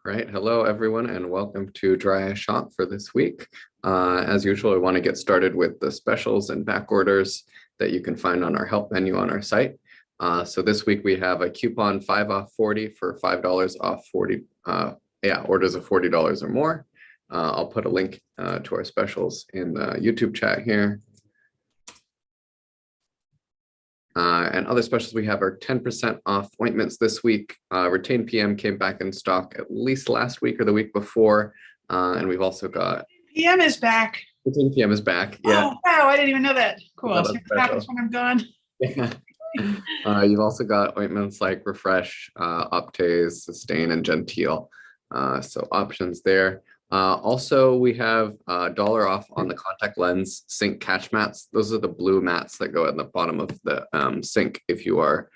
Right. Hello, everyone, and welcome to Dry Eye Shop for this week. As usual, I want to get started with the specials and back orders that you can find on our help menu on our site. So this week we have a coupon 5 off 40 for $5 off 40, orders of $40 or more. I'll put a link to our specials in the YouTube chat here. And other specials we have are 10% off ointments this week. Retain PM came back in stock at least last week or the week before. And we've also got PM is back. Retain PM is back. Yeah. Oh, wow. I didn't even know that. Cool. So what happens when I'm gone? Yeah. You've also got ointments like Refresh, Optase, Sustain, and Genteel. So options there. Also, we have $1 off on the contact lens sink catch mats. Those are the blue mats that go at the bottom of the sink if you are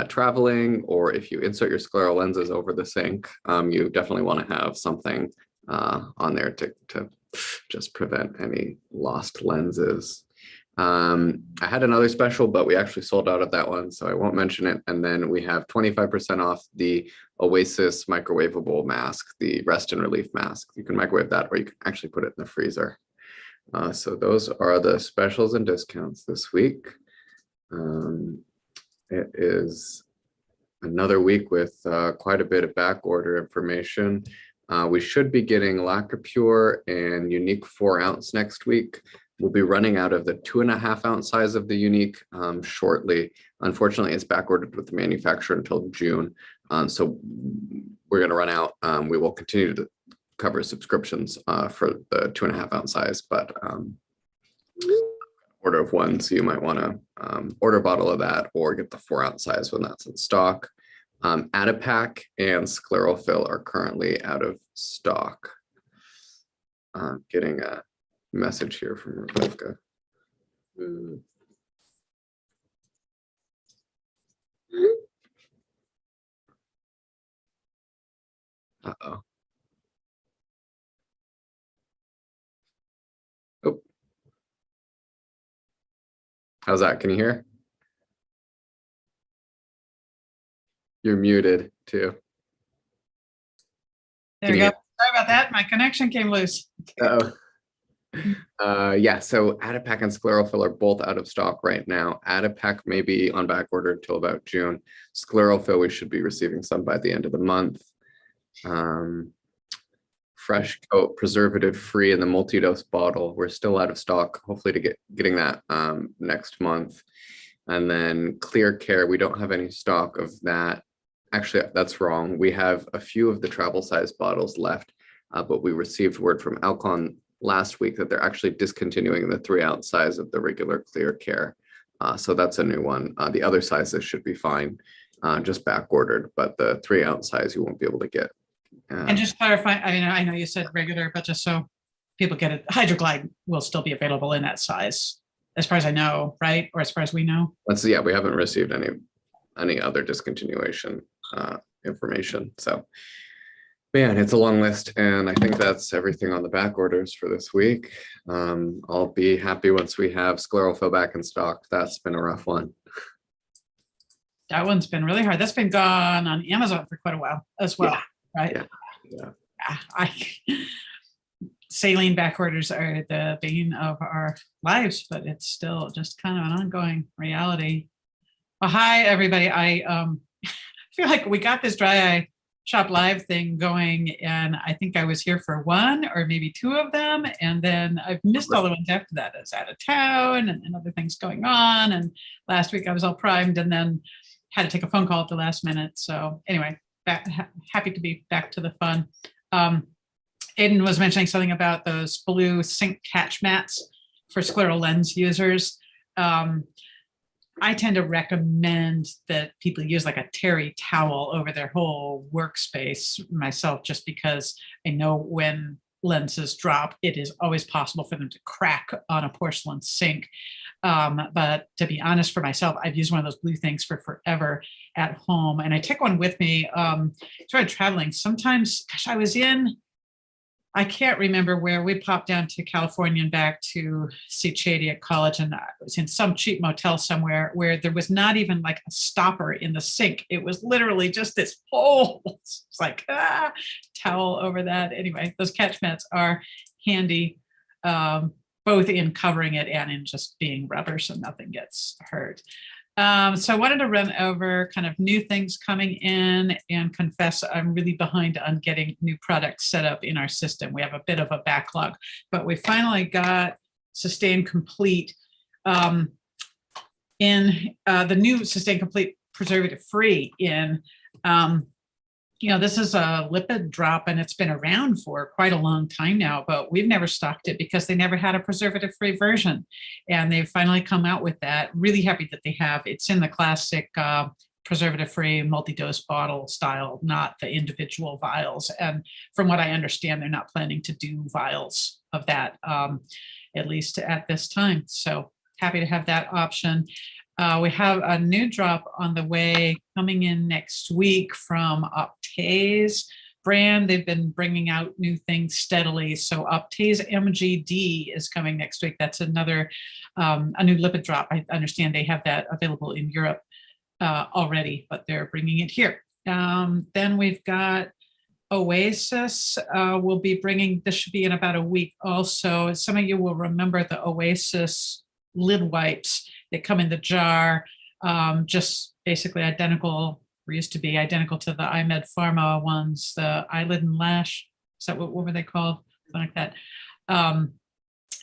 traveling, or if you insert your scleral lenses over the sink. You definitely want to have something on there to just prevent any lost lenses. I had another special, but we actually sold out of that one, so I won't mention it. And then we have 25% off the Oasis microwavable mask, the rest and relief mask. You can microwave that, or you can actually put it in the freezer. So those are the specials and discounts this week. It is another week with quite a bit of back order information. We should be getting Lacquer Pure and Unique 4-ounce next week. We'll be running out of the 2.5-ounce size of the Unique shortly. Unfortunately, it's back ordered with the manufacturer until June. So we're going to run out. We will continue to cover subscriptions for the 2.5-ounce size, but order of one. So you might want to order a bottle of that or get the 4-ounce size when that's in stock. Adipac and Scleral Fill are currently out of stock. Getting a message here from Rebecca. Uh-oh. Oh. How's that? Can you hear? You're muted too. There we go. Sorry about that. My connection came loose. Uh-oh. Yeah, so Adipac and Scleral Fill are both out of stock right now. Adipac may be on back order until about June. Scleral Fill, we should be receiving some by the end of the month. Fresh Coat preservative free in the multi-dose bottle, we're still out of stock, hopefully to getting that next month. And then Clear Care, we don't have any stock of that. Actually, that's wrong. We have a few of the travel size bottles left, but we received word from Alcon last week that they're actually discontinuing the 3-ounce size of the regular Clear Care. So that's a new one. The other sizes should be fine, just back ordered, but the 3-ounce size you won't be able to get. And just clarify, I mean, I know you said regular, but just so people get it, Hydroglide will still be available in that size, as far as I know, right? Or as far as we know. Yeah, we haven't received any other discontinuation information. So man, it's a long list, and I think that's everything on the back orders for this week. I'll be happy once we have Scleral Fill back in stock. That's been a rough one. That one's been really hard. That's been gone on Amazon for quite a while as well, right? Yeah. Saline back orders are the bane of our lives, but it's still just kind of an ongoing reality. Well, hi, everybody. I feel like we got this Dry Eye Shop Live thing going, and I think I was here for one or maybe two of them, and then I've missed all the ones after that. I was out of town and other things going on, and last week I was all primed and then had to take a phone call at the last minute. So anyway, happy to be back to the fun. Aiden was mentioning something about those blue sink catch mats for scleral lens users. I tend to recommend that people use like a terry towel over their whole workspace myself, just because I know when lenses drop, it is always possible for them to crack on a porcelain sink. But to be honest, for myself, I've used one of those blue things for forever at home, and I take one with me. Started traveling. Sometimes, gosh, I was in I can't remember where we popped down to California and back to see Chady at college. And I was in some cheap motel somewhere where there was not even like a stopper in the sink. It was literally just this hole. It's like, towel over that. Anyway, those catch mats are handy, both in covering it and in just being rubber so nothing gets hurt. So I wanted to run over kind of new things coming in and confess I'm really behind on getting new products set up in our system. We have a bit of a backlog, but we finally got Sustain Complete in the new Sustain Complete preservative free in. This is a lipid drop and it's been around for quite a long time now, but we've never stocked it because they never had a preservative-free version. And they've finally come out with that. Really happy that they have. It's in the classic preservative-free multi-dose bottle style, not the individual vials. And from what I understand, they're not planning to do vials of that, at least at this time. So happy to have that option. We have a new drop on the way coming in next week from Optase brand. They've been bringing out new things steadily. So Optase MGD is coming next week. That's another, a new lipid drop. I understand they have that available in Europe already, but they're bringing it here. Then we've got Oasis will be bringing, this should be in about a week also. Some of you will remember the Oasis Lid Wipes. They come in the jar, just basically identical, or used to be identical to the iMed Pharma ones, the eyelid and lash. Is that what were they called? Something like that.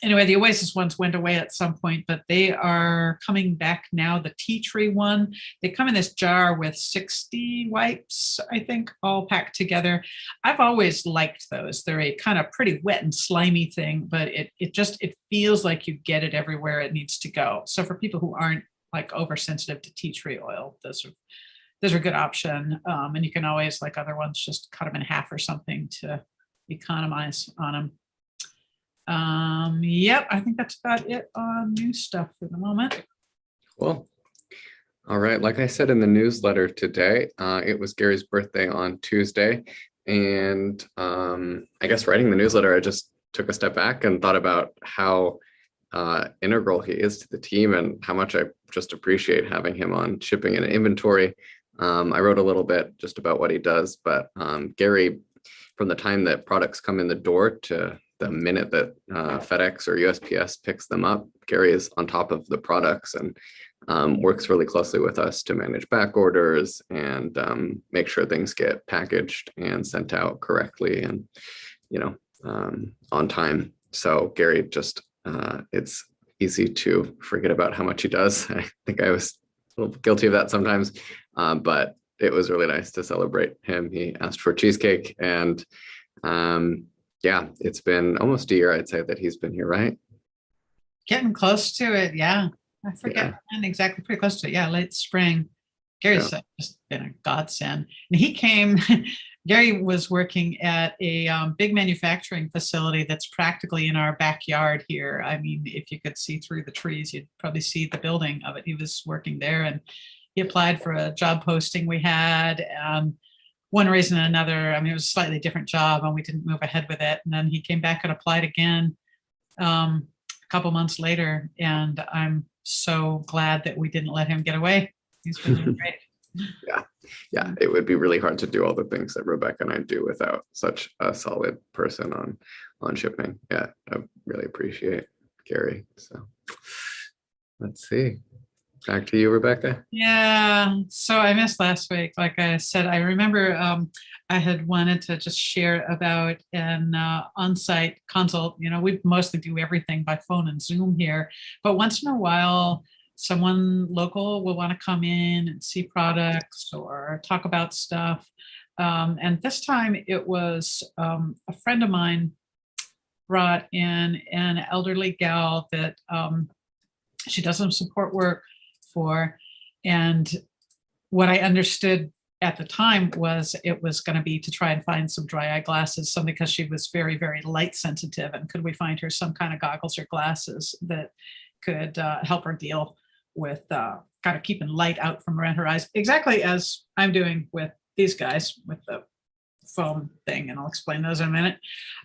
Anyway, the Oasis ones went away at some point, but they are coming back now. The tea tree one, they come in this jar with 60 wipes, I think, all packed together. I've always liked those. They're a kind of pretty wet and slimy thing, but it feels like you get it everywhere it needs to go. So for people who aren't like oversensitive to tea tree oil, those are a good option. And you can always, like other ones, just cut them in half or something to economize on them. Yep, I think that's about it on new stuff for the moment. Cool. All right. Like I said in the newsletter today, it was Gary's birthday on Tuesday. And I guess writing the newsletter, I just took a step back and thought about how integral he is to the team and how much I just appreciate having him on shipping and inventory. I wrote a little bit just about what he does, but Gary, from the time that products come in the door to the minute that FedEx or USPS picks them up, Gary is on top of the products and works really closely with us to manage back orders and make sure things get packaged and sent out correctly and, on time. So Gary just, it's easy to forget about how much he does. I think I was a little guilty of that sometimes, but it was really nice to celebrate him. He asked for cheesecake and yeah, it's been almost a year, I'd say, that he's been here, right? Getting close to it. Yeah. I forget when exactly, pretty close to it. Yeah, late spring. Gary's just been a godsend. And he came, Gary was working at a big manufacturing facility that's practically in our backyard here. I mean, if you could see through the trees, you'd probably see the building of it. He was working there and he applied for a job posting we had. One reason or another, I mean, it was a slightly different job and we didn't move ahead with it. And then he came back and applied again a couple months later. And I'm so glad that we didn't let him get away. He's been doing great. Yeah. It would be really hard to do all the things that Rebecca and I do without such a solid person on shipping. Yeah, I really appreciate Gary. So let's see. Back to you, Rebecca. Yeah. So I missed last week. Like I said, I remember I had wanted to just share about an on-site consult. We mostly do everything by phone and Zoom here, but once in a while, someone local will want to come in and see products or talk about stuff. And this time it was a friend of mine brought in an elderly gal that she does some support work for. And what I understood at the time was it was going to be to try and find some dry eye glasses, because she was very, very light sensitive. And could we find her some kind of goggles or glasses that could help her deal with kind of keeping light out from around her eyes, exactly as I'm doing with these guys with the foam thing, and I'll explain those in a minute.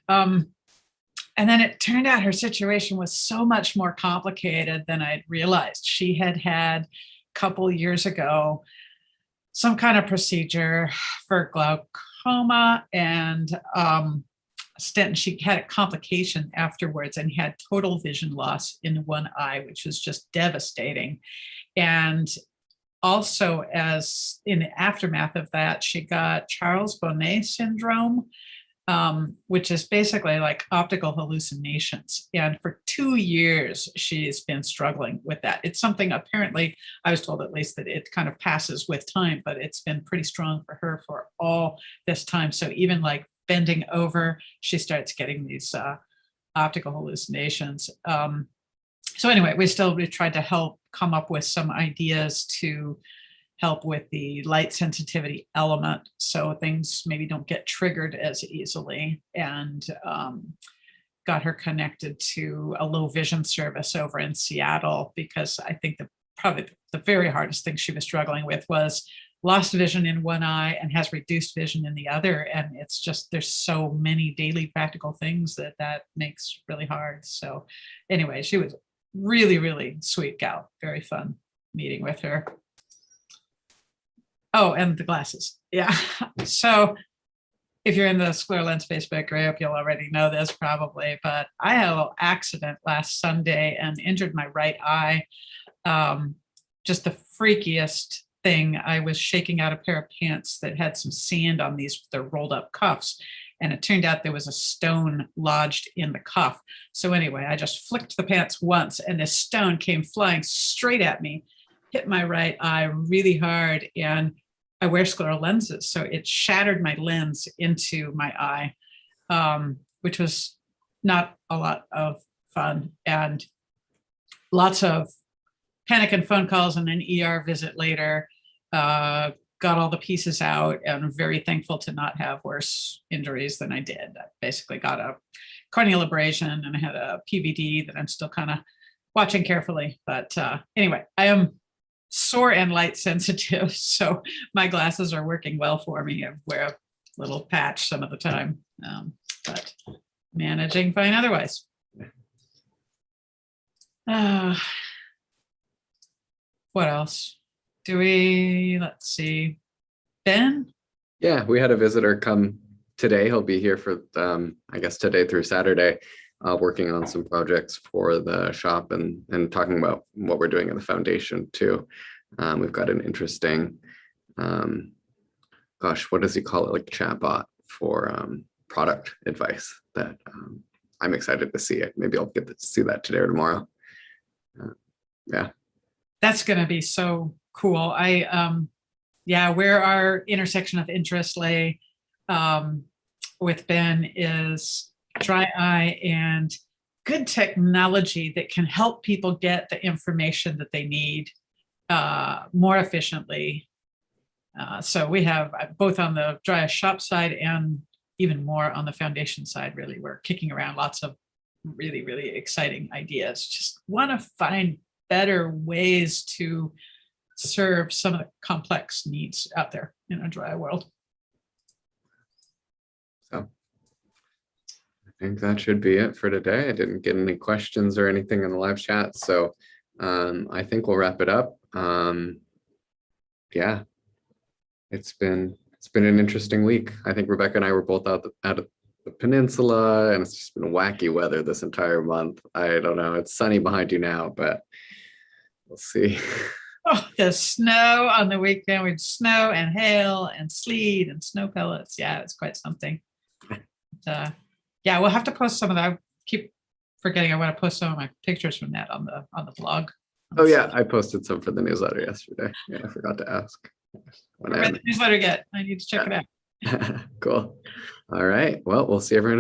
And then it turned out her situation was so much more complicated than I'd realized. She had a couple years ago some kind of procedure for glaucoma and stent. She had a complication afterwards and had total vision loss in one eye, which was just devastating. And also, as in the aftermath of that, she got Charles Bonnet syndrome, which is basically like optical hallucinations. And for 2 years, she's been struggling with that. It's something, apparently, I was told at least, that it kind of passes with time, but it's been pretty strong for her for all this time. So even like bending over, she starts getting these optical hallucinations. So anyway, we tried to help come up with some ideas to help with the light sensitivity element, so things maybe don't get triggered as easily, and got her connected to a low vision service over in Seattle, because I think probably the very hardest thing she was struggling with was lost vision in one eye and has reduced vision in the other. And it's just, there's so many daily practical things that makes really hard. So anyway, she was really, really sweet gal. Very fun meeting with her. Oh, and the glasses. Yeah. So if you're in the Square Lens Facebook group, you'll already know this probably, but I had a little accident last Sunday and injured my right eye. Just the freakiest thing. I was shaking out a pair of pants that had some sand on the rolled up cuffs. And it turned out there was a stone lodged in the cuff. So anyway, I just flicked the pants once and this stone came flying straight at me, hit my right eye really hard. And I wear scleral lenses, so it shattered my lens into my eye, which was not a lot of fun, and lots of panic and phone calls and an ER visit later. Got all the pieces out, and I'm very thankful to not have worse injuries than I did. I basically got a corneal abrasion and I had a PVD that I'm still kind of watching carefully. But anyway, I am sore and light sensitive, so my glasses are working well for me. I wear a little patch some of the time, but managing fine otherwise. What else? Let's see, Ben? Yeah, we had a visitor come today. He'll be here for, I guess, today through Saturday, working on some projects for the shop and talking about what we're doing in the foundation too. We've got an interesting, gosh, what does he call it? Like chatbot for product advice that I'm excited to see it. Maybe I'll get to see that today or tomorrow. Yeah. That's going to be so cool. Where our intersection of interest lay with Ben is dry eye and good technology that can help people get the information that they need more efficiently. So we have both on the dry eye shop side and even more on the foundation side. Really, we're kicking around lots of really, really exciting ideas. Just want to find better ways to serve some of the complex needs out there in a dry eye world. So I think that should be it for today. I didn't get any questions or anything in the live chat, so I think we'll wrap it up. Yeah, it's been an interesting week. I think Rebecca and I were both out of the peninsula, and it's just been wacky weather this entire month. I don't know. It's sunny behind you now, but we'll see. Oh, the snow on the weekend with snow and hail and sleet and snow pellets. Yeah, it's quite something. Yeah, we'll have to post some of that. I keep forgetting I want to post some of my pictures from that on the blog. Oh yeah, I posted some for the newsletter yesterday. Yeah, I forgot to ask. Where did the newsletter get? I need to check it out. Cool. All right. Well, we'll see everyone in